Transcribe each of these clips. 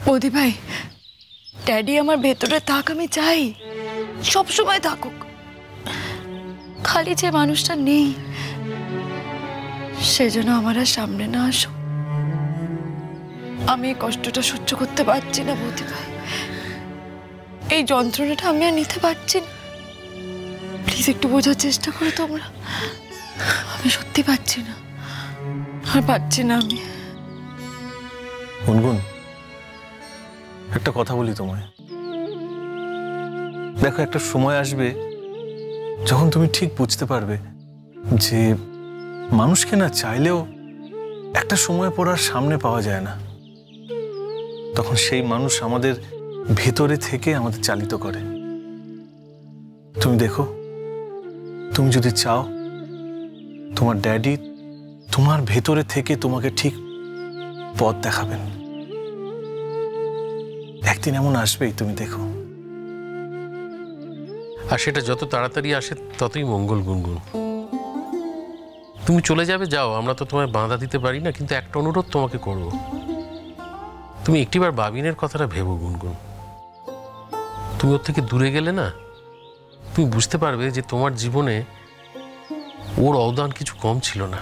বৌদি ভাই, ড্যাডি আমার ভেতরে থাক, আমি চাই সব সময় থাকুক। খালি যে মানুষটা নেই সেজন্য আমার আর সামনে না আসুক। আমি এই কষ্টটা সহ্য করতে পারছি না বৌদি ভাই, এই যন্ত্রণাটা আমি আর নিতে পারছি না। প্লিজ একটু বোঝার চেষ্টা করো তোমরা, আমি সত্যি পাচ্ছি না, আর পাচ্ছি না আমি। গুনগুন, একটা কথা বলি তোমায়। দেখো, একটা সময় আসবে যখন তুমি ঠিক বুঝতে পারবে যে মানুষকে না চাইলেও একটা সময় পর আর সামনে পাওয়া যায় না। তখন সেই মানুষ আমাদের ভেতরে থেকে আমাদের চালিত করে। তুমি দেখো, তুমি যদি চাও, তোমার ড্যাডি তোমার ভেতরে থেকে তোমাকে ঠিক পথ দেখাবেন। একদিন এমন আসবেই, তুমি দেখো। আর সেটা যত তাড়াতাড়ি আসে ততই মঙ্গল। গুনগুন, তুমি চলে যাবে, যাও, আমরা তো তোমায় বাধা দিতে পারি না, কিন্তু একটা অনুরোধ তোমাকে করব। তুমি একটিবার বাবিনের কথাটা ভেবো গুনগুন। তুমি ওর থেকে দূরে গেলে না, তুমি বুঝতে পারবে যে তোমার জীবনে ওর অবদান কিছু কম ছিল না।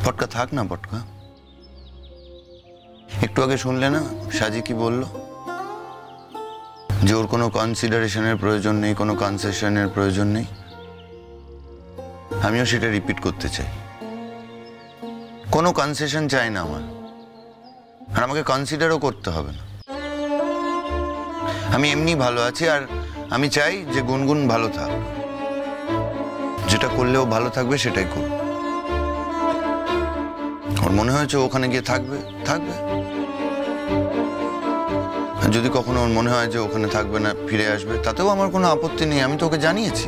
পটকা থাক না পটকা, একটু আগে শুনলে না সাজি কি বললো, যে ওর কোনো কনসিডারেশনের প্রয়োজন নেই, কোনো কনসেশনের প্রয়োজন নেই। আমিও সেটা রিপিট করতে চাই, কোনো কনসেশন চাই না আমার, আর আমাকে কনসিডারও করতে হবে না। আমি এমনি ভালো আছি, আর আমি চাই যে গুনগুন ভালো থাক। যেটা করলেও ভালো থাকবে সেটাই করব। ওর মনে হয়েছে ওখানে গিয়ে থাকবে, থাকবে। যদি কখনো ওর মনে হয় যে ওখানে থাকবে না, ফিরে আসবে, তাতেও আমার কোনো আপত্তি নেই। আমি তো ওকে জানিয়েছি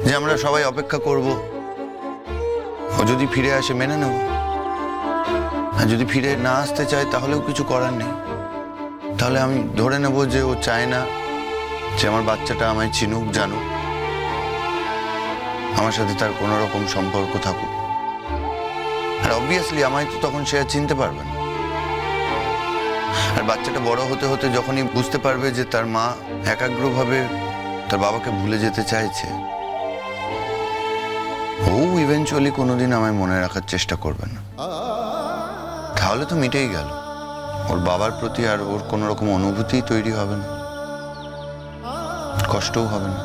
যে আমরা সবাই অপেক্ষা করব। ও যদি ফিরে আসে মেনে নেব, আর যদি ফিরে না আসতে চায় তাহলেও কিছু করার নেই। তাহলে আমি ধরে নেব যে ও চায় না যে আমার বাচ্চাটা আমায় চিনুক, জানুক, আমার সাথে তার কোনো রকম সম্পর্ক থাকুক। আর অবভিয়াসলি আমায় তো তখন সে আর চিনতে পারবে না। আর বাচ্চাটা বড় হতে হতে যখনই বুঝতে পারবে যে তার মা একাগ্রভাবে তার বাবাকে ভুলে যেতে চাইছে, ও ইভেনচুয়ালি কোনোদিন আমায় মনে রাখার চেষ্টা করবে না। তাহলে তো মিটেই গেল, ওর বাবার প্রতি আর ওর কোনো রকম অনুভূতি তৈরি হবে না, কষ্টও হবে না।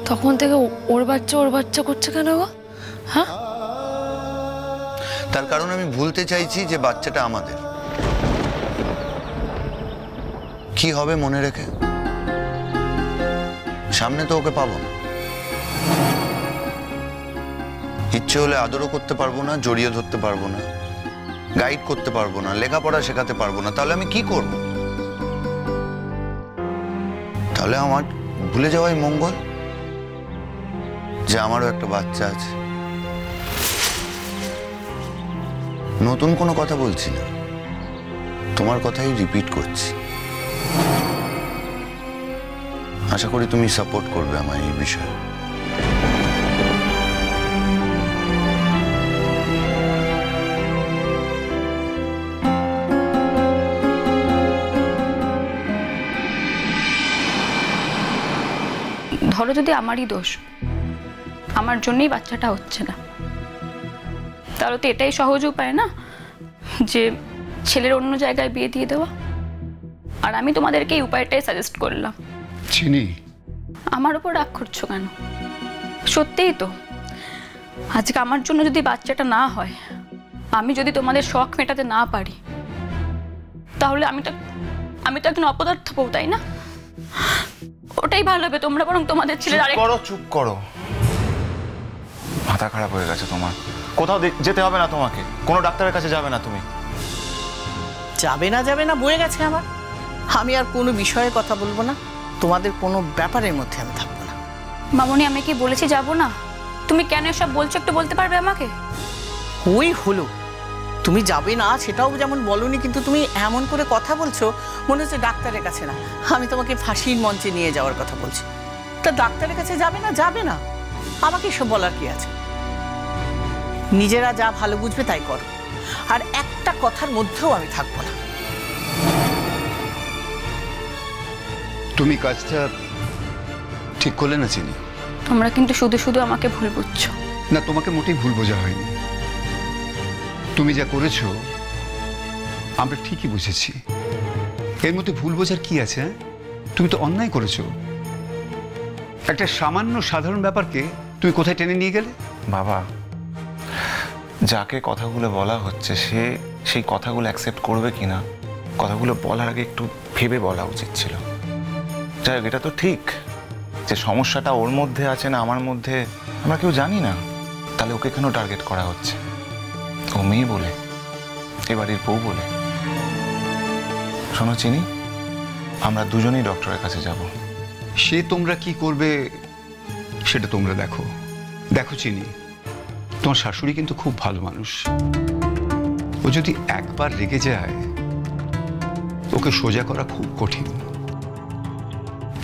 তখন থেকে ওর বাচ্চা করছে কেন গো? হ্যাঁ, তার কারণ আমি ভুলতে চাইছি যে বাচ্চাটা আমাদের। কি হবে মনে রেখে? সামনে তো ওকে পাবো না। ইচ্ছে হলে আদরও করতে পারবো না, জড়িয়ে ধরতে পারবো না, গাইড করতে পারবো না, লেখাপড়া শেখাতে পারবো না। তাহলে আমি কি করব? তাহলে আমার ভুলে যাওয়াই মঙ্গল যে আমারও একটা বাচ্চা আছে। নতুন কোনো কথা বলছি না, তোমার কথাই রিপিট করছি। আশা করি তুমি সাপোর্ট করবে আমার এই বিষয়ে। ধরো যদি আমারই দোষ, আমার জন্যই বাচ্চাটা হচ্ছে না, তাহলে তো এটাই সহজ উপায় না যে ছেলের অন্য জায়গায় বিয়ে দিয়ে দেওয়া। আর আমি তোমাদেরকে এই উপায়টাই সাজেস্ট করলাম। চিনি, আমার উপর রাগ করছো কেন? সত্যিই তো, আজকে আমার জন্য যদি বাচ্চাটা না হয়, আমি যদি তোমাদের শখ মেটাতে না পারি, তাহলে আমি তো একজন অপদার্থ বউ, তাই না? ওটাই ভালো হবে। তোমরা বরং তোমাদের ছেলের আরেক চুপ করো। মাথা খারাপ হয়ে গেছে তোমার। কোথাও যেতে হবে না তোমাকে, কোনো ডাক্তারের কাছে যাবে না তুমি। যাবে না বয়ে গেছে আমার। আমি আর কোনো বিষয়ে কথা বলবো না, তোমাদের কোনো ব্যাপারের মধ্যে আমি থাকবো না। মামনি, আমি কি বলেছি যাবো না? তুমি কেন এসব বলছো একটু বলতে পারবে আমাকে? ওই হলো, তুমি যাবে না সেটাও যেমন বলনি, কিন্তু তুমি এমন করে কথা বলছো মনে হচ্ছে ডাক্তারের কাছে না, আমি তোমাকে ফাঁসির মঞ্চে নিয়ে যাওয়ার কথা বলছি। তা ডাক্তারের কাছে যাবে না, আমাকে এসব বলার কি আছে? নিজেরা যা ভালো বুঝবে তাই করো, আর একটা কথার মধ্যেও আমি থাকবো না। তুমি কাজটা ঠিক করলে না চিনি? তোমরা কিন্তু শুধু শুধু আমাকে ভুল বুঝছো। না, তোমাকে মোটেই ভুল বোঝা হয়নি। তুমি যা করেছো আমরা ঠিকই বুঝেছি। এর মধ্যে ভুল বোঝার কি আছে? তুমি তো অন্যায় করেছো। একটা সামান্য সাধারণ ব্যাপারকে তুমি কোথায় টেনে নিয়ে গেলে? বাবা, যাকে কথাগুলো বলা হচ্ছে সে সেই কথাগুলো অ্যাকসেপ্ট করবে কিনা, কথাগুলো বলার আগে একটু ভেবে বলা উচিত ছিল। যাই হোক, এটা তো ঠিক যে সমস্যাটা ওর মধ্যে আছে না আমার মধ্যে আমরা কেউ জানি না। তাহলে ওকে কেন টার্গেট করা হচ্ছে? ও মেয়ে বলে, এ বাড়ির বউ বলে। শোনো চিনি, আমরা দুজনেই ডক্টরের কাছে যাব। সে তোমরা কি করবে সেটা তোমরা দেখো। দেখো চিনি, তোমার শাশুড়ি কিন্তু খুব ভালো মানুষ। ও যদি একবার রেগে যায় ওকে সোজা করা খুব কঠিন,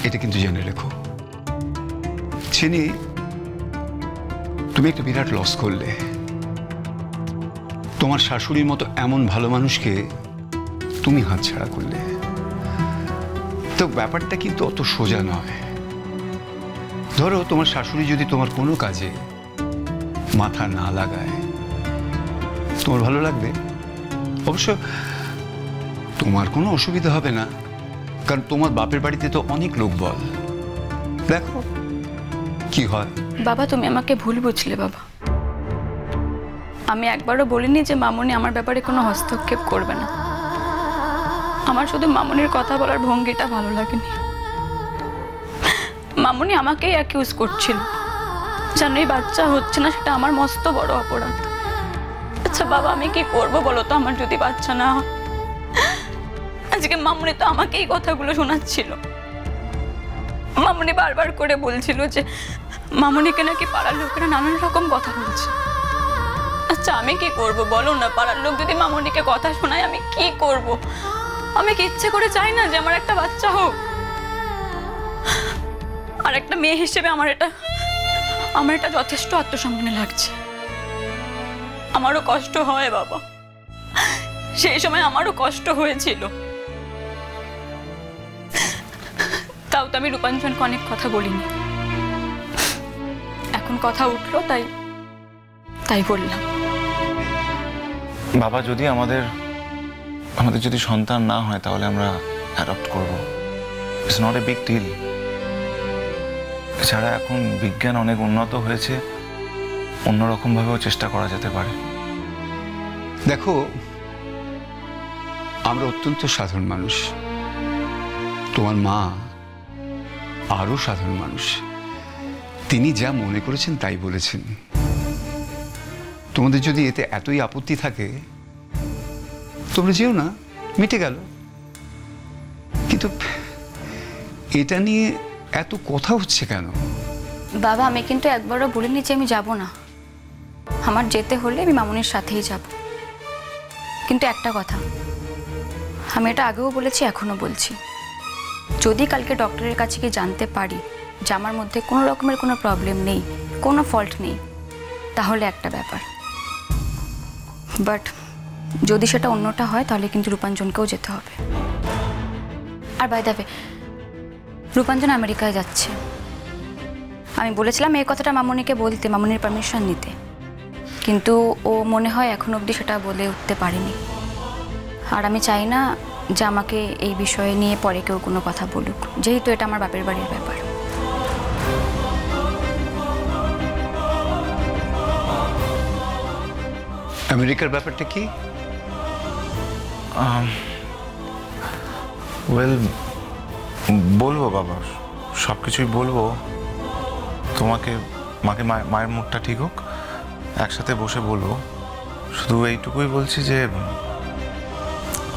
এটা কিন্তু জেনে রেখো। চিনি, তুমি একটা বিরাট লস করলে। তোমার শাশুড়ির মতো এমন ভালো মানুষকে তুমি হাতছাড়া করলে। তো ব্যাপারটা কিন্তু অত সোজা নয়। ধরো তোমার শাশুড়ি যদি তোমার কোনো কাজে মাথা না লাগায়, তোমার ভালো লাগবে? অবশ্য তোমার কোনো অসুবিধা হবে না, কারণ তোমার বাপের বাড়িতে তো অনেক লোক বল। দেখো কি হয়। বাবা, তুমি আমাকে ভুল বুঝলে বাবা। আমি একবারও বলিনি যে মামুনি আমার ব্যাপারে কোনো হস্তক্ষেপ করবে না। আমার শুধু মামুনির কথা বলার ভঙ্গিটা ভালো লাগেনি। মামুনি আমাকেই অ্যাকিউজ করছিল, জানো এই বাচ্চা হচ্ছে না, সেটা আমার মস্ত বড় অপরাধ। আচ্ছা বাবা, আমি কি করব বলো তো, আমার যদি বাচ্চা না হয়? আজকে মামুনি তো আমাকে এই কথাগুলো শোনাচ্ছিল। মামুনি বারবার করে বলছিল যে মামুনিকে নাকি পাড়ার লোকেরা নানান রকম কথা বলছে। আচ্ছা আমি কি করব বলো না? পাড়ার লোক যদি মামুনিকে কথা শোনায় আমি কি করব? আমি কি ইচ্ছে করে চাই না যে আমার একটা বাচ্চা হোক? আর একটা মেয়ে হিসেবে আমার এটা যথেষ্ট আত্মসম্মানে লাগছে। আমারও কষ্ট হয় বাবা, সেই সময় আমারও কষ্ট হয়েছিল। তাও তো আমি রূপাঞ্জনকে অনেক কথা বলিনি। এখন কথা উঠলো তাই বললাম। বাবা, যদি আমাদের যদি সন্তান না হয় তাহলে আমরা অ্যাডপ্ট করব। It's not a big deal. এছাড়া এখন বিজ্ঞান অনেক উন্নত হয়েছে, অন্যরকমভাবেও চেষ্টা করা যেতে পারে। দেখো, আমরা অত্যন্ত সাধারণ মানুষ। তোমার মা আরো সাধারণ মানুষ। তিনি যা মনে করেছেন তাই বলেছেন। তোমাদের যদি এতে এতই আপত্তি থাকে তোমরা যেও না, মিটে গেল। কিন্তু এটা নিয়ে এত কথা হচ্ছে কেন? বাবা, আমি কিন্তু একবারও বলিনি যে আমি যাব না। আমার যেতে হলে আমি মামুনির সাথেই যাব। কিন্তু একটা কথা, আমি এটা আগেও বলেছি, এখনো বলছি, যদি কালকে ডক্টরের কাছে গিয়ে জানতে পারি যে আমার মধ্যে কোনো রকমের কোনো প্রবলেম নেই, কোনো ফল্ট নেই, তাহলে একটা ব্যাপার। বাট যদি সেটা অন্যটা হয় তাহলে কিন্তু রূপাঞ্জনকেও যেতে হবে। আর বাই দ্য ওয়ে, রূপাঞ্জন আমেরিকায় যাচ্ছে। আমি বলেছিলাম এই কথাটা মামুনিকে বলতে, মামুনির পারমিশন নিতে, কিন্তু ও মনে হয় এখন অবধি সেটা বলে উঠতে পারেনি। আর আমি চাই না যে আমাকে এই বিষয়ে নিয়ে পরে কেউ কোনো কথা বলুক, যেহেতু এটা আমার বাপের বাড়ির ব্যাপার। আমেরিকার ব্যাপারটা কি? ওয়েল, বলবো বাবা, সব কিছুই বলবো তোমাকে। মায়ের মুখটা ঠিক হোক, একসাথে বসে বলবো। শুধু এইটুকুই বলছি যে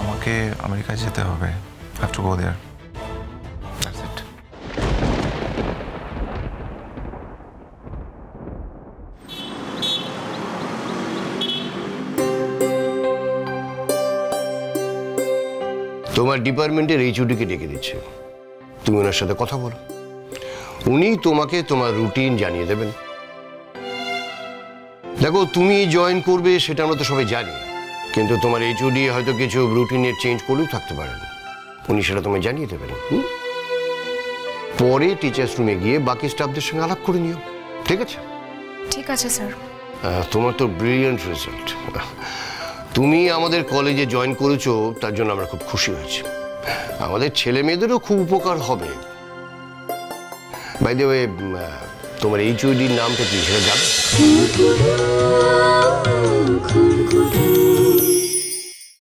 আমাকে আমেরিকায় যেতে হবে। Have to go there. That's it. তোমার ডিপার্টমেন্টের এইচওডিকে ডেকে দিচ্ছে, তুমি ওনার সাথে কথা বলো। উনি তোমাকে তোমার রুটিন জানিয়ে দেবেন। দেখো, তুমি জয়েন করবে সেটা আমরা তো সবাই জানি, কিন্তু তোমার এইচওডি হয়তো কিছু রুটিনের চেঞ্জ করেও থাকতে পারেন। উনি সেটা তোমায় জানিয়ে দেবেন। পরে টিচার্স রুমে গিয়ে বাকি স্টাফদের সঙ্গে আলাপ করে নিও, ঠিক আছে? ঠিক আছে স্যার। তোমার তো ব্রিলিয়েন্ট রেজাল্ট। তুমি আমাদের কলেজে জয়েন করেছো, তার জন্য আমরা খুব খুশি হয়েছি। আমাদের ছেলে মেয়েদেরও খুব উপকার হবে। বাই দ্য ওয়ে, তোমার এইচওডির নামটা কি সেটা জানো?